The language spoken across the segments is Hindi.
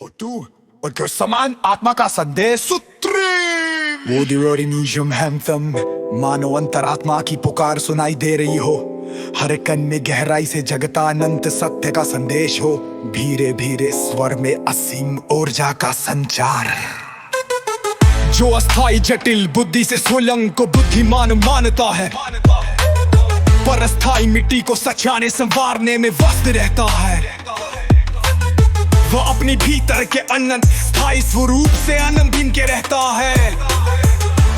हो तू और कर समान आत्मा का संदेश सुप्रीम। वो म्यूजियम हैंथम मानो अंतरात्मा की पुकार सुनाई दे रही हो। हर कन में गहराई से जगता अनंत सत्य का संदेश हो। धीरे धीरे स्वर में असीम ऊर्जा का संचार, जो अस्थाई जटिल बुद्धि से सोलंग को बुद्धिमान मानता है, पर अस्थाई मिट्टी को सचाने संवारने में व्यस्त रहता है। वह अपनी भीतर के अनंत स्थायी स्वरूप से आनंद के रहता है।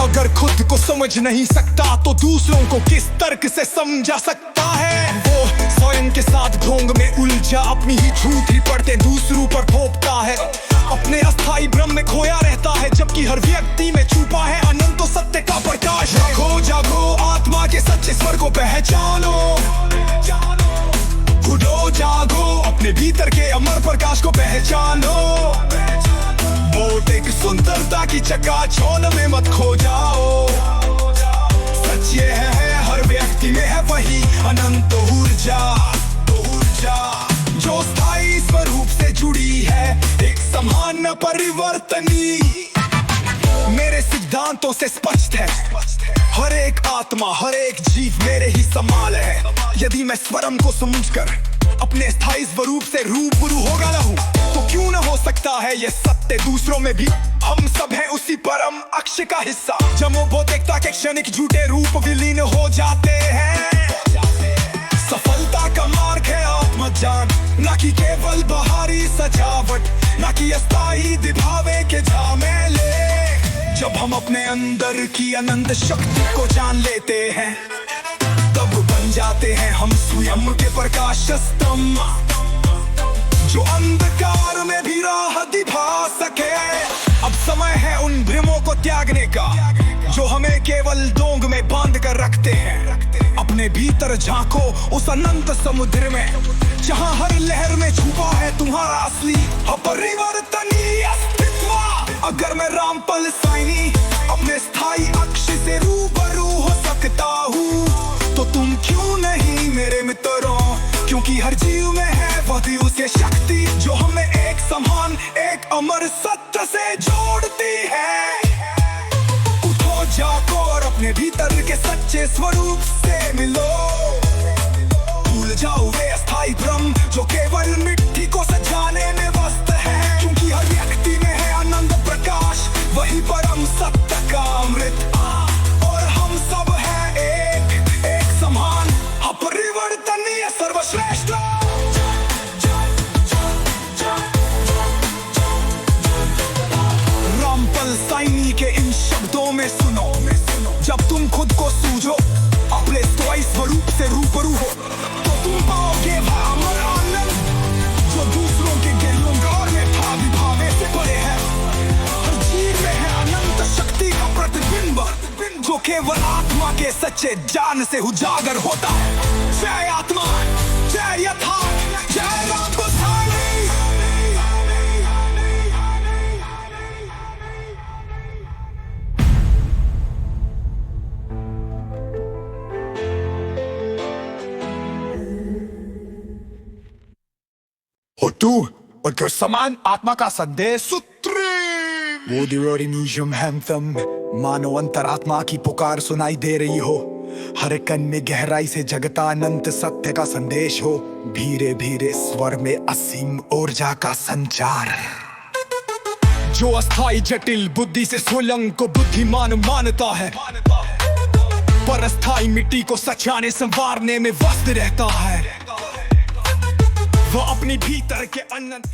अगर खुद को समझ नहीं सकता तो दूसरों को किस तर्क से समझा सकता है। वो स्वयं के साथ ढोंग में उलझा अपनी ही झूठी पड़ते दूसरों पर थोपता है। अपने अस्थाई भ्रम में खोया रहता है, जबकि हर व्यक्ति में छुपा है अनंत सत्य का प्रकाश। जागो जागो आत्मा के सच्चे स्वर को पहचानो, उठो जागो अपने भीतर के अमर प्रकाश को पहचानो। एक सुंदरता की चकाचौंध में मत खो जाओ। सच ये है हर व्यक्ति में है वही अनंत ऊर्जा, जो स्थायी स्वरूप से जुड़ी है, एक समान परिवर्तनी। मेरे सिद्धांतों से स्पष्ट है, हर एक आत्मा हर एक जीव मेरे ही समान है। यदि मैं स्वरम को समझकर अपने स्थायी स्वरूप से रूबरू होगा रहूं, तो क्यों न हो सकता है ये सत्य दूसरों में भी। हम सब हैं उसी परम अक्ष का हिस्सा। जब वो भौतिकता के क्षणिक झूठे रूप विलीन हो जाते हैं, सफलता का मार्ग है आत्मज्ञान, न कि केवल बाहरी सजावट, न कि अस्थाई दिखावे के झमेले। जब हम अपने अंदर की अनंत शक्ति को जान लेते हैं, तब बन जाते हैं हम स्वयं के प्रकाश स्तंभ, जो अंधकार में भी राह दिखा सके। अब समय है उन भ्रमों को त्यागने का, जो हमें केवल डोंग में बांध कर रखते हैं। अपने भीतर झांको उस अनंत समुद्र में, जहां हर लहर में छुपा है तुम्हारा असली अपरिवर्तनीय अस्तित्व। अगर मैं रामपल साइनी अपने स्थायी अक्ष से रूबरू हो सकता हूँ, तो तुम क्यों नहीं मेरे मित्रों, क्योंकि हर जीव में है वही उसकी शक्ति, जो हमें एक समान एक अमर सत्य से जोड़ती है। उठो जागो और अपने भीतर के सच्चे स्वरूप से मिलो। भूल जाओ वे अस्थाई भ्रम जो केवल मिट्टी को सजाने में व्यस्त है, क्योंकि हर व्यक्ति में है आनंद प्रकाश, वही परम सत्य का अमृत। और हम सब हैं एक समान अपरिवर्तनीय सर्वश्रेष्ठ। रामपल साइनी के इन शब्दों में सुनो, जब तुम खुद को सूझो अपने स्थायी स्वरूप से रूबरू हो, तो तुम पाओगे वह अमर आनंद जो दूसरों के गिरलोंगार में भावे से पड़े है। हर जीव में है अनंत शक्ति का प्रतिबिंब, जो केवल आत्मा के सच्चे ज्ञान से उजागर होता है। जय आत्मा, जय यथार्थ, जय रामपल साइनी। हो तू और कर समान आत्मा का संदेश सुप्रीम। वो म्यूजियम हैंथम मानो अंतरात्मा की पुकार सुनाई दे रही हो। हर कन में गहराई से जगता अनंत सत्य का संदेश हो। धीरे धीरे स्वर में असीम ऊर्जा का संचार, जो अस्थाई जटिल बुद्धि से सोलंग को बुद्धिमान मानता है, पर अस्थाई मिट्टी को सचाने संवारने में व्यस्त रहता है। वह अपनी भीतर के अनंत